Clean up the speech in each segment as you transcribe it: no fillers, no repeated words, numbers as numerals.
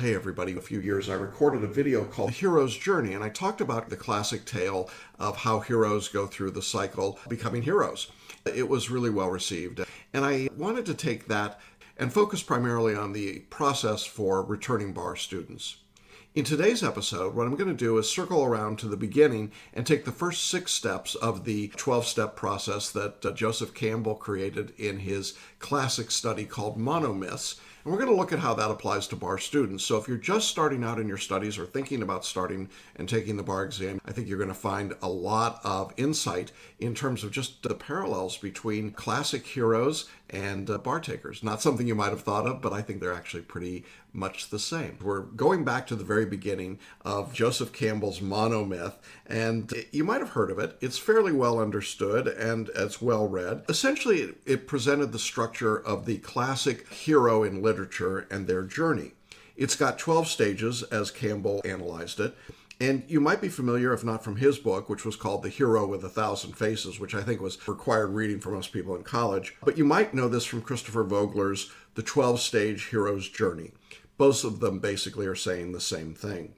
Hey everybody, a few years I recorded a video called The Hero's Journey, and I talked about the classic tale of how heroes go through the cycle of becoming heroes. It was really well received, and I wanted to take that and focus primarily on the process for returning bar students. In today's episode, what I'm going to do is circle around to the beginning and take the first 6 steps of the 12-step process that Joseph Campbell created in his classic study called Monomyths. And we're going to look at how that applies to bar students. So if you're just starting out in your studies or thinking about starting and taking the bar exam, I think you're going to find a lot of insight in terms of just the parallels between classic heroes and bar takers. Not something you might have thought of, but I think they're actually pretty much the same. We're going back to the very beginning of Joseph Campbell's Monomyth, and you might have heard of it. It's fairly well understood and it's well read. Essentially, it presented the structure of the classic hero in literature and their journey. It's got 12 stages as Campbell analyzed it. And you might be familiar, if not from his book, which was called The Hero with a Thousand Faces, which I think was required reading for most people in college. But you might know this from Christopher Vogler's The 12-Stage Hero's Journey. Both of them basically are saying the same thing.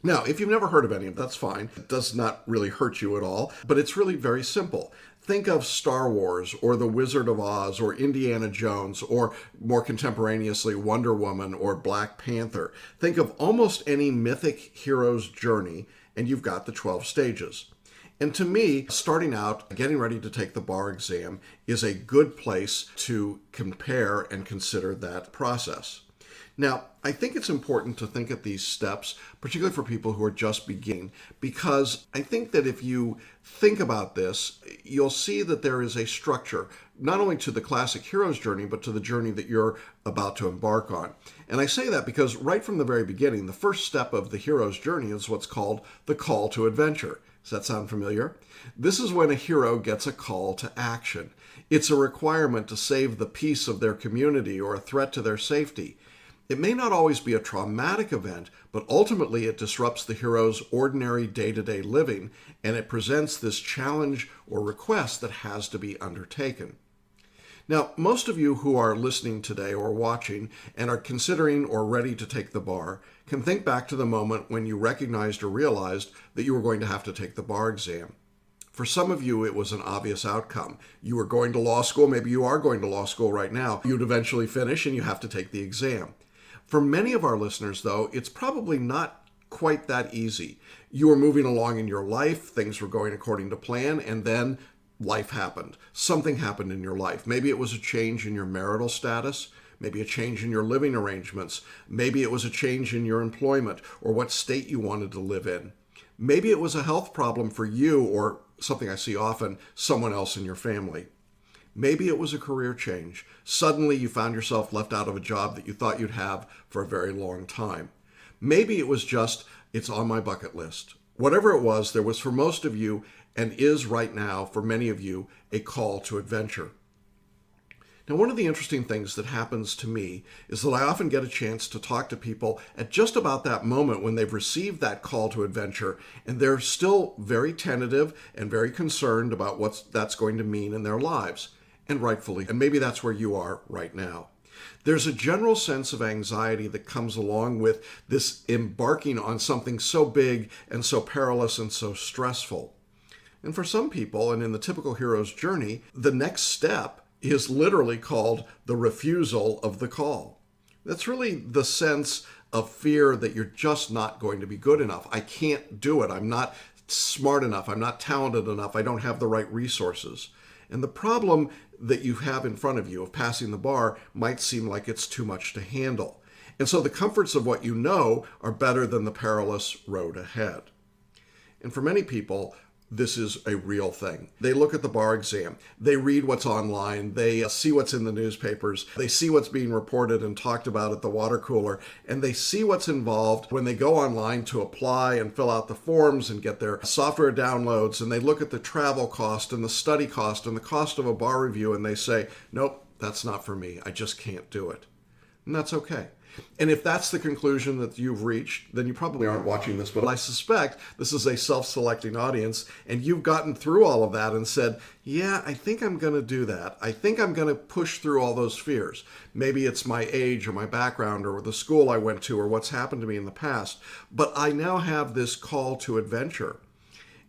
Now, if you've never heard of any of them, that's fine. It does not really hurt you at all, but it's really very simple. Think of Star Wars or The Wizard of Oz or Indiana Jones or more contemporaneously Wonder Woman or Black Panther. Think of almost any mythic hero's journey and you've got the 12 stages. And to me, starting out, getting ready to take the bar exam is a good place to compare and consider that process. Now, I think it's important to think at these steps, particularly for people who are just beginning, because I think that if you think about this, you'll see that there is a structure, not only to the classic hero's journey, but to the journey that you're about to embark on. And I say that because right from the very beginning, the first step of the hero's journey is what's called the call to adventure. Does that sound familiar? This is when a hero gets a call to action. It's a requirement to save the peace of their community or a threat to their safety. It may not always be a traumatic event, but ultimately it disrupts the hero's ordinary day-to-day living, and it presents this challenge or request that has to be undertaken. Now, most of you who are listening today or watching and are considering or ready to take the bar can think back to the moment when you recognized or realized that you were going to have to take the bar exam. For some of you, it was an obvious outcome. You were going to law school, maybe you are going to law school right now. You'd eventually finish and you have to take the exam. For many of our listeners, though, it's probably not quite that easy. You were moving along in your life, things were going according to plan, and then life happened. Something happened in your life. Maybe it was a change in your marital status, maybe a change in your living arrangements, maybe it was a change in your employment or what state you wanted to live in. Maybe it was a health problem for you or something I see often, someone else in your family. Maybe it was a career change. Suddenly you found yourself left out of a job that you thought you'd have for a very long time. Maybe it was just, it's on my bucket list. Whatever it was, there was for most of you, and is right now for many of you, a call to adventure. Now, one of the interesting things that happens to me is that I often get a chance to talk to people at just about that moment when they've received that call to adventure, and they're still very tentative and very concerned about what that's going to mean in their lives. And rightfully, and maybe that's where you are right now. There's a general sense of anxiety that comes along with this embarking on something so big and so perilous and so stressful. And for some people, and in the typical hero's journey, the next step is literally called the refusal of the call. That's really the sense of fear that you're just not going to be good enough. I can't do it. I'm not smart enough. I'm not talented enough. I don't have the right resources. And the problem that you have in front of you of passing the bar might seem like it's too much to handle. And so the comforts of what you know are better than the perilous road ahead. And for many people, this is a real thing. They look at the bar exam, they read what's online, they see what's in the newspapers, they see what's being reported and talked about at the water cooler, and they see what's involved when they go online to apply and fill out the forms and get their software downloads, and they look at the travel cost and the study cost and the cost of a bar review, and they say, nope, that's not for me. I just can't do it. And that's okay. And if that's the conclusion that you've reached, then you probably aren't watching this, but I suspect this is a self-selecting audience, and you've gotten through all of that and said, yeah, I think I'm going to do that. I think I'm going to push through all those fears. Maybe it's my age or my background or the school I went to or what's happened to me in the past, but I now have this call to adventure.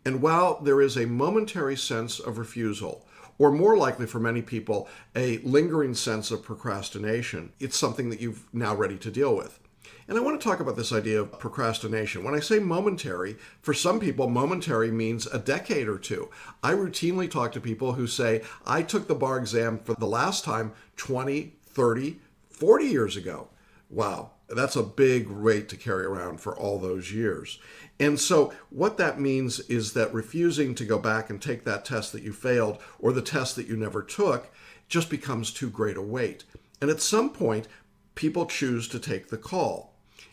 And while there is a momentary sense of refusal, or more likely for many people, a lingering sense of procrastination, it's something that you've now ready to deal with. And I want to talk about this idea of procrastination. When I say momentary, for some people, momentary means a decade or two. I routinely talk to people who say, I took the bar exam for the last time 20, 30, 40 years ago. Wow, that's a big weight to carry around for all those years. And so what that means is that refusing to go back and take that test that you failed or the test that you never took just becomes too great a weight. And at some point, people choose to take the call.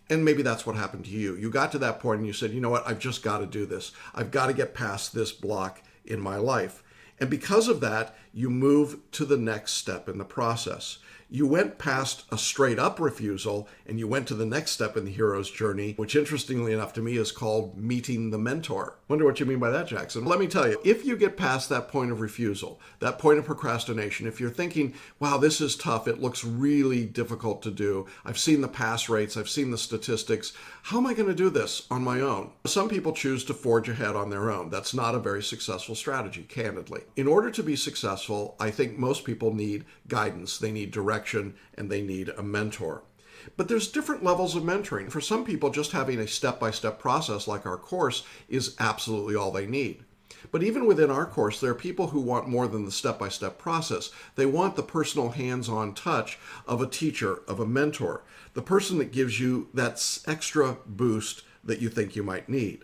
And maybe that's what happened to you. You got to that point and you said, you know what, I've just got to do this. I've got to get past this block in my life. And because of that, you move to the next step in the process. You went past a straight up refusal and you went to the next step in the hero's journey, which interestingly enough to me is called meeting the mentor. Wonder what you mean by that, Jackson. Let me tell you, if you get past that point of refusal, that point of procrastination, if you're thinking, wow, this is tough, it looks really difficult to do, I've seen the pass rates, I've seen the statistics, how am I going to do this on my own? Some people choose to forge ahead on their own. That's not a very successful strategy, candidly. In order to be successful, I think most people need guidance, they need direction, and they need a mentor. But there's different levels of mentoring. For some people, just having a step-by-step process like our course is absolutely all they need. But even within our course, there are people who want more than the step-by-step process. They want the personal hands-on touch of a teacher, of a mentor, the person that gives you that extra boost that you think you might need.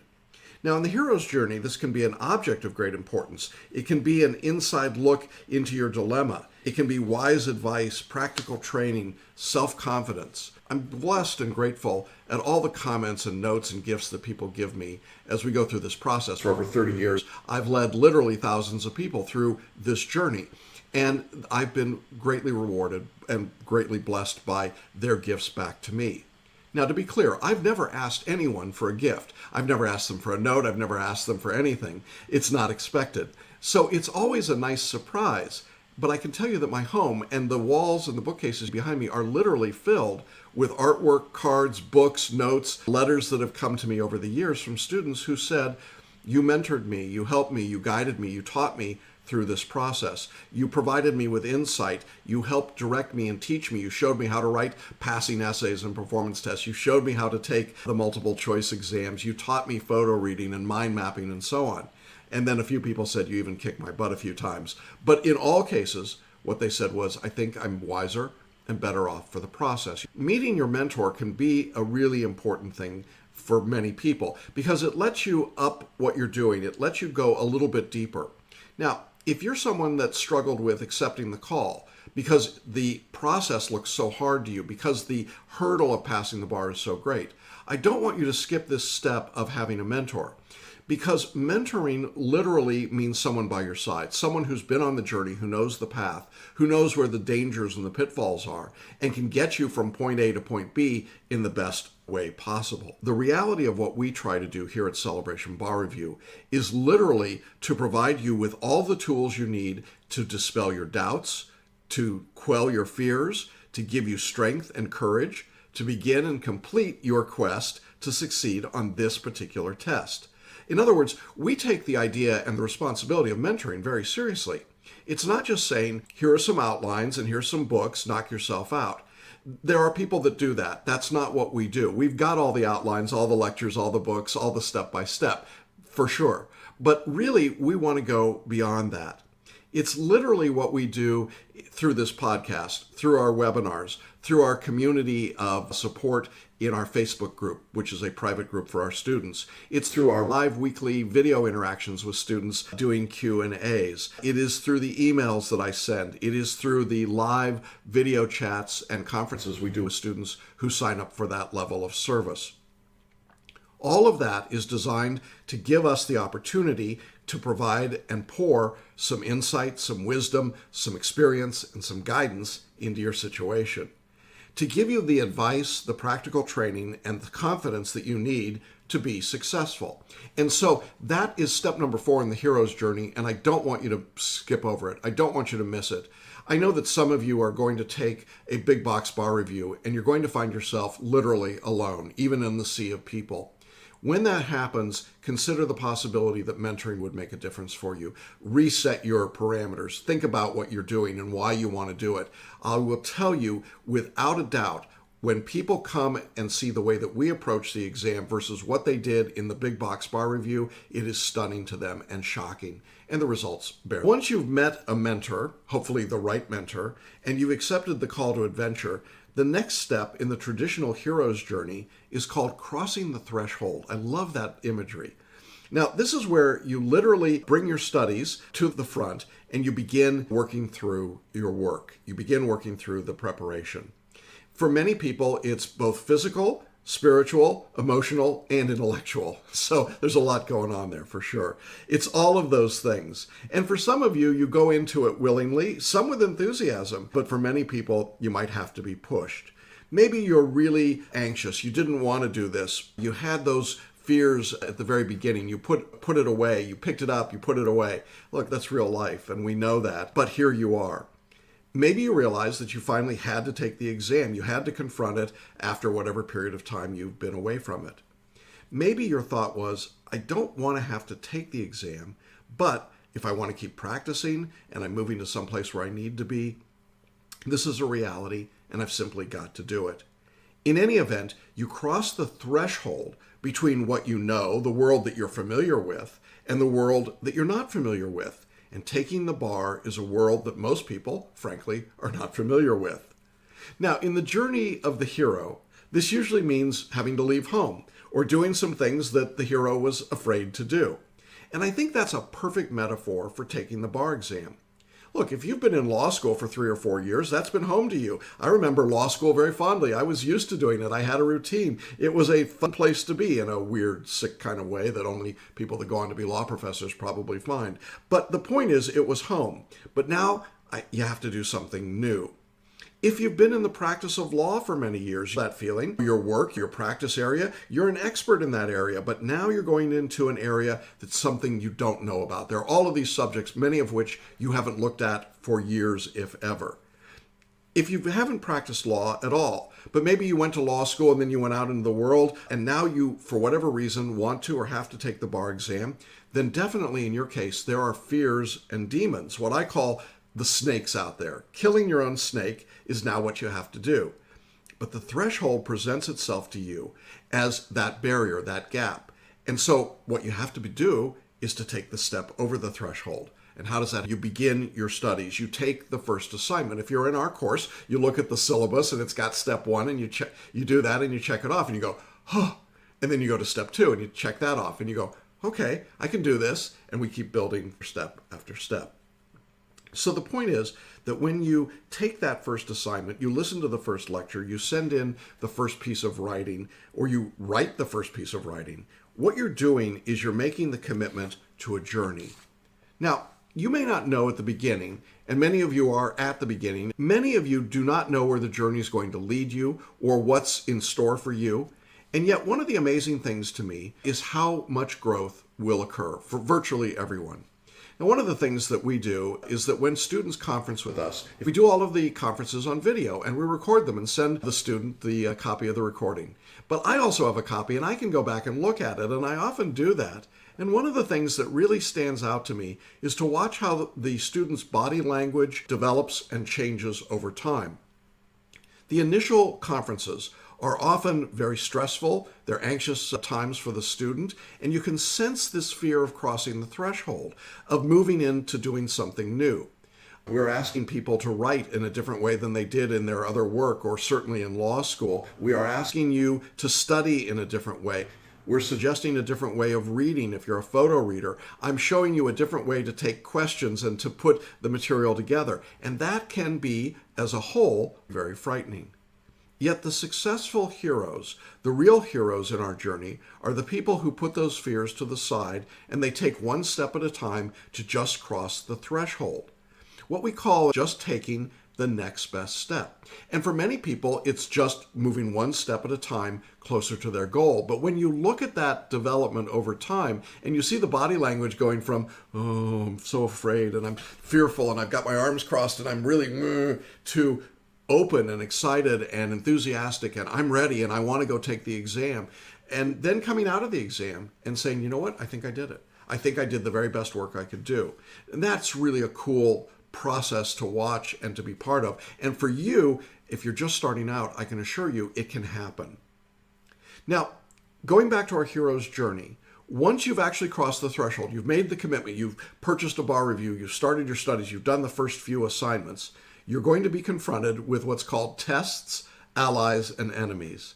Now, in the hero's journey, this can be an object of great importance. It can be an inside look into your dilemma. It can be wise advice, practical training, self-confidence. I'm blessed and grateful at all the comments and notes and gifts that people give me as we go through this process. For over 30 years, I've led literally thousands of people through this journey. And I've been greatly rewarded and greatly blessed by their gifts back to me. Now, to be clear, I've never asked anyone for a gift. I've never asked them for a note. I've never asked them for anything. It's not expected. So it's always a nice surprise. But I can tell you that my home and the walls and the bookcases behind me are literally filled with artwork, cards, books, notes, letters that have come to me over the years from students who said, you mentored me, you helped me, you guided me, you taught me through this process. You provided me with insight. You helped direct me and teach me. You showed me how to write passing essays and performance tests. You showed me how to take the multiple choice exams. You taught me photo reading and mind mapping and so on. And then a few people said, you even kicked my butt a few times. But in all cases, what they said was, I think I'm wiser and better off for the process. Meeting your mentor can be a really important thing for many people because it lets you up what you're doing. It lets you go a little bit deeper. Now, if you're someone that struggled with accepting the call because the process looks so hard to you, because the hurdle of passing the bar is so great, I don't want you to skip this step of having a mentor. Because mentoring literally means someone by your side, someone who's been on the journey, who knows the path, who knows where the dangers and the pitfalls are, and can get you from point A to point B in the best way possible. The reality of what we try to do here at Celebration Bar Review is literally to provide you with all the tools you need to dispel your doubts, to quell your fears, to give you strength and courage, to begin and complete your quest to succeed on this particular test. In other words, we take the idea and the responsibility of mentoring very seriously. It's not just saying, here are some outlines and here's some books, knock yourself out. There are people that do that. That's not what we do. We've got all the outlines, all the lectures, all the books, all the step-by-step, for sure. But really, we want to go beyond that. It's literally what we do through this podcast, through our webinars, through our community of support in our Facebook group, which is a private group for our students. It's through our live weekly video interactions with students doing Q&As. It is through the emails that I send. It is through the live video chats and conferences we do with students who sign up for that level of service. All of that is designed to give us the opportunity to provide and pour some insight, some wisdom, some experience, and some guidance into your situation. to give you the advice, the practical training, and the confidence that you need to be successful. And so that is step number 4 in the hero's journey, and I don't want you to skip over it. I don't want you to miss it. I know that some of you are going to take a big box bar review, and you're going to find yourself literally alone, even in the sea of people. When that happens, consider the possibility that mentoring would make a difference for you. Reset your parameters. Think about what you're doing and why you want to do it. I will tell you, without a doubt, when people come and see the way that we approach the exam versus what they did in the big box bar review, it is stunning to them and shocking. And the results bear. Once you've met a mentor, hopefully the right mentor, and you've accepted the call to adventure, the next step in the traditional hero's journey is called crossing the threshold. I love that imagery. Now, this is where you literally bring your studies to the front and you begin working through your work. You begin working through the preparation. For many people, it's both physical, spiritual, emotional, and intellectual. So there's a lot going on there for sure. It's all of those things. And for some of you, you go into it willingly, some with enthusiasm, but for many people, you might have to be pushed. Maybe you're really anxious. You didn't want to do this. You had those fears at the very beginning. You put it away. You picked it up. You put it away. Look, that's real life, and we know that. But here you are. Maybe you realize that you finally had to take the exam. You had to confront it after whatever period of time you've been away from it. Maybe your thought was, I don't want to have to take the exam, but if I want to keep practicing and I'm moving to some place where I need to be, this is a reality and I've simply got to do it. In any event, you cross the threshold between what you know, the world that you're familiar with, and the world that you're not familiar with. And taking the bar is a world that most people, frankly, are not familiar with. Now, in the journey of the hero, this usually means having to leave home or doing some things that the hero was afraid to do. And I think that's a perfect metaphor for taking the bar exam. Look, if you've been in law school for 3 or 4 years, that's been home to you. I remember law school very fondly. I was used to doing it. I had a routine. It was a fun place to be in a weird, sick kind of way that only people that go on to be law professors probably find. But the point is, it was home. But now you have to do something new. If you've been in the practice of law for many years, that feeling, your work, your practice area, you're an expert in that area, but now you're going into an area that's something you don't know about. There are all of these subjects, many of which you haven't looked at for years, if ever. If you haven't practiced law at all, but maybe you went to law school and then you went out into the world, and now you, for whatever reason, want to or have to take the bar exam, then definitely in your case, there are fears and demons, what I call the snakes out there. Killing your own snake is now what you have to do. But the threshold presents itself to you as that barrier, that gap. And so what you have to do is to take the step over the threshold. And how does that? You begin your studies. You take the first assignment. If you're in our course, you look at the syllabus and it's got step 1 and you do that and you check it off and you go, oh, and then you go to step 2 and you check that off and you go, okay, I can do this. And we keep building step after step. So the point is that when you take that first assignment, you listen to the first lecture, you send in the first piece of writing, or you write the first piece of writing, what you're doing is you're making the commitment to a journey. Now, you may not know at the beginning, and many of you are at the beginning. Many of you do not know where the journey is going to lead you or what's in store for you. And yet one of the amazing things to me is how much growth will occur for virtually everyone. Now, one of the things that we do is that when students conference with us, we do all of the conferences on video and we record them and send the student the copy of the recording. But I also have a copy and I can go back and look at it, and I often do that. And one of the things that really stands out to me is to watch how the student's body language develops and changes over time. The initial conferences are often very stressful. They're anxious times for the student, and you can sense this fear of crossing the threshold, of moving into doing something new. We're asking people to write in a different way than they did in their other work, or certainly in law school. We are asking you to study in a different way. We're suggesting a different way of reading if you're a photo reader. I'm showing you a different way to take questions and to put the material together. And that can be, as a whole, very frightening. Yet the successful heroes, the real heroes in our journey, are the people who put those fears to the side and they take one step at a time to just cross the threshold. What we call just taking the next best step. And for many people, it's just moving one step at a time closer to their goal. But when you look at that development over time and you see the body language going from, oh, I'm so afraid and I'm fearful and I've got my arms crossed and I'm really, to open and excited and enthusiastic and I'm ready and I want to go take the exam. And then coming out of the exam and saying, you know what, I think I did it. I think I did the very best work I could do. And that's really a cool process to watch and to be part of. And for you, if you're just starting out, I can assure you it can happen. Now, going back to our hero's journey, once you've actually crossed the threshold, you've made the commitment, you've purchased a bar review, you've started your studies, you've done the first few assignments, you're going to be confronted with what's called tests, allies, and enemies.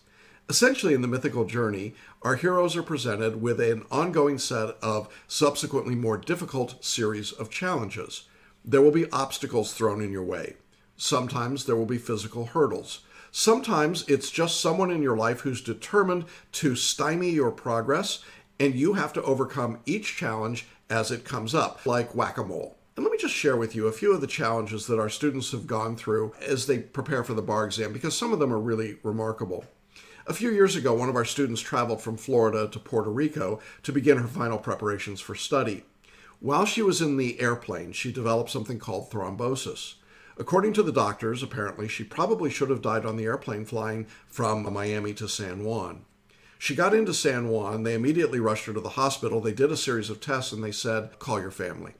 Essentially, in the mythical journey, our heroes are presented with an ongoing set of subsequently more difficult series of challenges. There will be obstacles thrown in your way. Sometimes there will be physical hurdles. Sometimes it's just someone in your life who's determined to stymie your progress, and you have to overcome each challenge as it comes up, like whack-a-mole. And let me just share with you a few of the challenges that our students have gone through as they prepare for the bar exam, because some of them are really remarkable. A few years ago, one of our students traveled from Florida to Puerto Rico to begin her final preparations for study. While she was in the airplane, she developed something called thrombosis. According to the doctors, apparently, she probably should have died on the airplane flying from Miami to San Juan. She got into San Juan. They immediately rushed her to the hospital. They did a series of tests, and they said, call your family.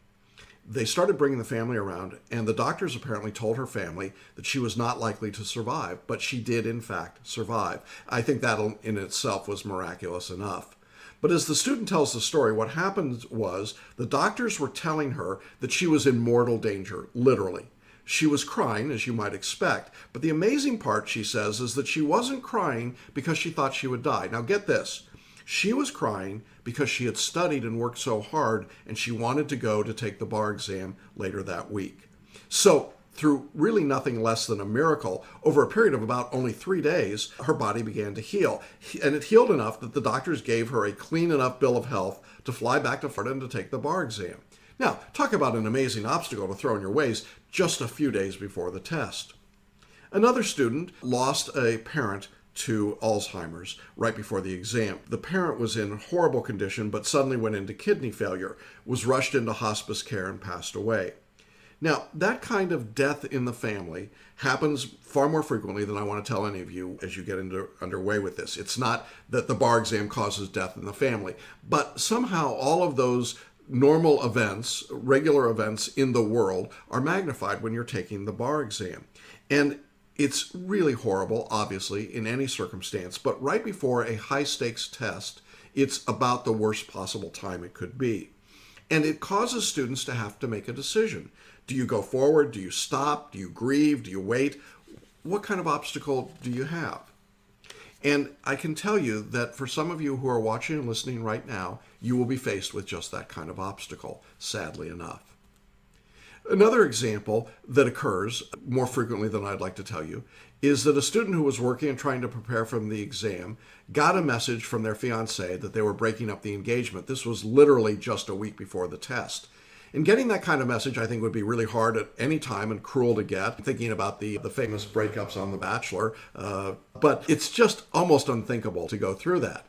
They started bringing the family around, and the doctors apparently told her family that she was not likely to survive, but she did, in fact, survive. I think that in itself was miraculous enough. But as the student tells the story, what happened was the doctors were telling her that she was in mortal danger, literally. She was crying, as you might expect, but the amazing part, she says, is that she wasn't crying because she thought she would die. Now get this. She was crying because she had studied and worked so hard and she wanted to go to take the bar exam later that week. So through really nothing less than a miracle, over a period of about only 3 days, her body began to heal. And it healed enough that the doctors gave her a clean enough bill of health to fly back to Florida and to take the bar exam. Now, talk about an amazing obstacle to throw in your ways just a few days before the test. Another student lost a parent to Alzheimer's right before the exam. The parent was in horrible condition, but suddenly went into kidney failure, was rushed into hospice care, and passed away. Now, that kind of death in the family happens far more frequently than I want to tell any of you as you get underway with this. It's not that the bar exam causes death in the family, but somehow all of those normal events, regular events in the world are magnified when you're taking the bar exam. And it's really horrible, obviously, in any circumstance, but right before a high-stakes test, it's about the worst possible time it could be. And it causes students to have to make a decision. Do you go forward? Do you stop? Do you grieve? Do you wait? What kind of obstacle do you have? And I can tell you that for some of you who are watching and listening right now, you will be faced with just that kind of obstacle, sadly enough. Another example that occurs more frequently than I'd like to tell you is that a student who was working and trying to prepare for the exam got a message from their fiancé that they were breaking up the engagement. This was literally just a week before the test. And getting that kind of message, I think, would be really hard at any time and cruel to get. Thinking about the famous breakups on The Bachelor, but it's just almost unthinkable to go through that.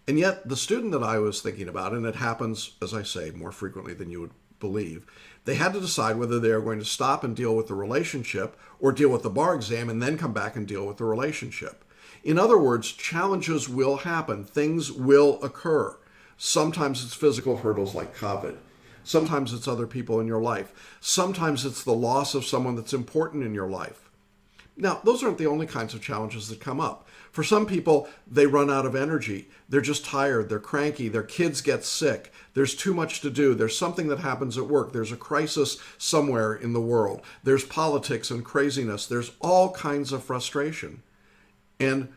And yet, the student that I was thinking about, and it happens, as I say, more frequently than you would believe, they had to decide whether they are going to stop and deal with the relationship or deal with the bar exam and then come back and deal with the relationship. In other words, challenges will happen. Things will occur. Sometimes it's physical hurdles like COVID. Sometimes it's other people in your life. Sometimes it's the loss of someone that's important in your life. Now, those aren't the only kinds of challenges that come up. For some people, they run out of energy. They're just tired. They're cranky. Their kids get sick. There's too much to do. There's something that happens at work. There's a crisis somewhere in the world. There's politics and craziness. There's all kinds of frustration. And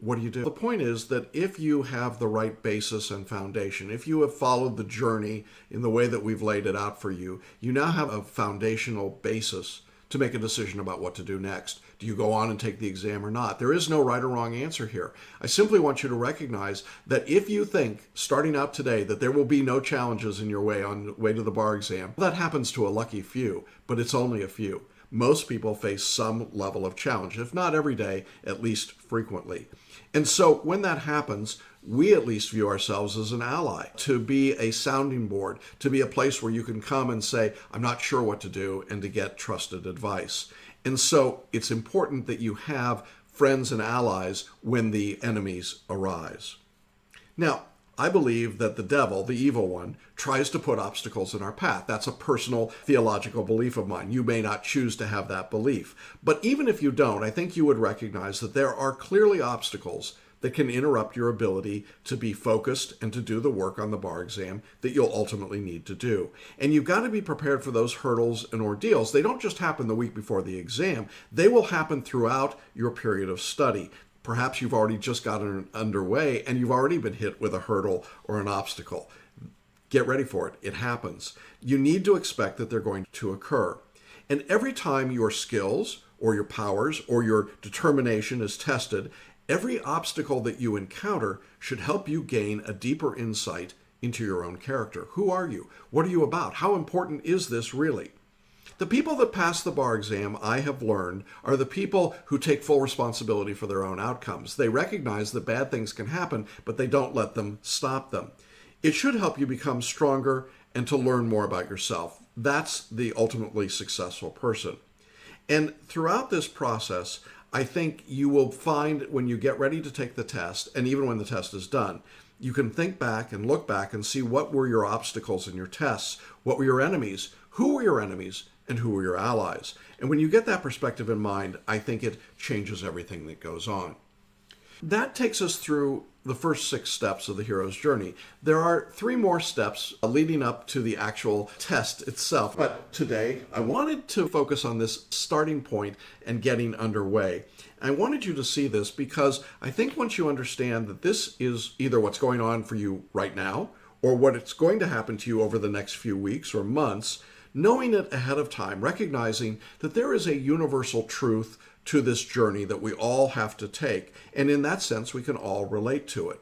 what do you do? The point is that if you have the right basis and foundation, if you have followed the journey in the way that we've laid it out for you, you now have a foundational basis to make a decision about what to do next. Do you go on and take the exam or not? There is no right or wrong answer here. I simply want you to recognize that if you think, starting out today, that there will be no challenges in your way on the way to the bar exam, that happens to a lucky few, but it's only a few. Most people face some level of challenge, if not every day, at least frequently. And so when that happens, we at least view ourselves as an ally, to be a sounding board, to be a place where you can come and say, I'm not sure what to do, and to get trusted advice. And so it's important that you have friends and allies when the enemies arise. Now, I believe that the devil, the evil one, tries to put obstacles in our path. That's a personal theological belief of mine. You may not choose to have that belief. But even if you don't, I think you would recognize that there are clearly obstacles that can interrupt your ability to be focused and to do the work on the bar exam that you'll ultimately need to do. And you've got to be prepared for those hurdles and ordeals. They don't just happen the week before the exam. They will happen throughout your period of study. Perhaps you've already just gotten underway and you've already been hit with a hurdle or an obstacle. Get ready for it. It happens. You need to expect that they're going to occur. And every time your skills or your powers or your determination is tested, every obstacle that you encounter should help you gain a deeper insight into your own character. Who are you? What are you about? How important is this really? The people that pass the bar exam, I have learned, are the people who take full responsibility for their own outcomes. They recognize that bad things can happen, but they don't let them stop them. It should help you become stronger and to learn more about yourself. That's the ultimately successful person. And throughout this process, I think you will find when you get ready to take the test, and even when the test is done, you can think back and look back and see what were your obstacles in your tests, what were your enemies, who were your enemies, and who are your allies. And when you get that perspective in mind, I think it changes everything that goes on. That takes us through the first 6 steps of the hero's journey. There are 3 more steps leading up to the actual test itself. But today, I wanted to focus on this starting point and getting underway. I wanted you to see this because I think once you understand that this is either what's going on for you right now or what it's going to happen to you over the next few weeks or months, knowing it ahead of time, recognizing that there is a universal truth to this journey that we all have to take, and in that sense we can all relate to it.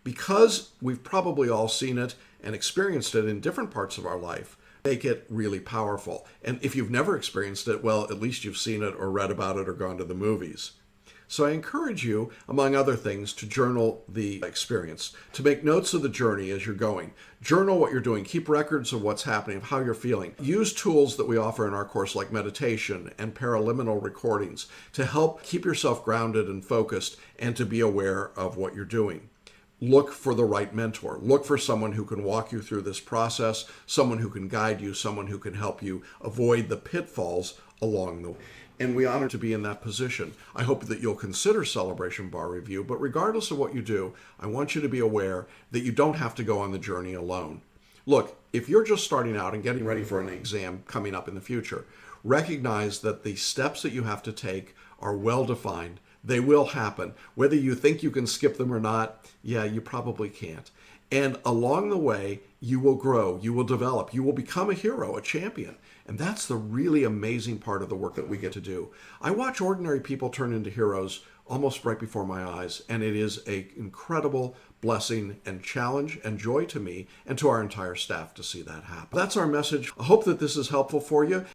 Because we've probably all seen it and experienced it in different parts of our life, make it really powerful. And if you've never experienced it, well, at least you've seen it or read about it or gone to the movies. So I encourage you, among other things, to journal the experience, to make notes of the journey as you're going. Journal what you're doing. Keep records of what's happening, of how you're feeling. Use tools that we offer in our course like meditation and paraliminal recordings to help keep yourself grounded and focused and to be aware of what you're doing. Look for the right mentor. Look for someone who can walk you through this process, someone who can guide you, someone who can help you avoid the pitfalls along the way. And we honor to be in that position. I hope that you'll consider Celebration Bar Review, but regardless of what you do, I want you to be aware that you don't have to go on the journey alone. Look, if you're just starting out and getting ready for an exam coming up in the future, recognize that the steps that you have to take are well defined. They will happen. Whether you think you can skip them or not, yeah, you probably can't. And along the way, you will grow, you will develop, you will become a hero, a champion. And that's the really amazing part of the work that we get to do. I watch ordinary people turn into heroes almost right before my eyes, and it is an incredible blessing and challenge and joy to me and to our entire staff to see that happen. That's our message. I hope that this is helpful for you.